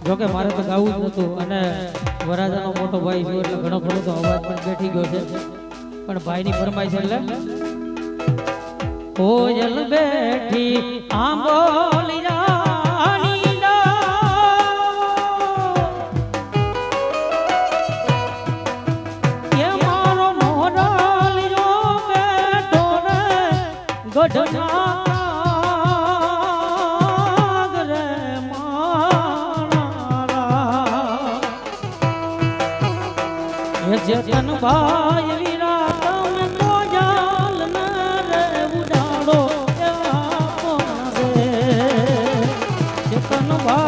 જોકે મારે તો ગાવું જ નતું અને વરાજાનો મોટો ભાઈ છું એટલે ઘણો ખરો તો અવાજ પણ બેઠી ગયો છે પણ ભાઈની ફરમાઈશ એટલે કોયલ બેઠી આંબોલિયાની એ મારો મોરલિયો બેઠો રે ગઢના જતન ભાઈ વીરા તમે તો જાલ ન રે ઉડાડો જતન ભાઈ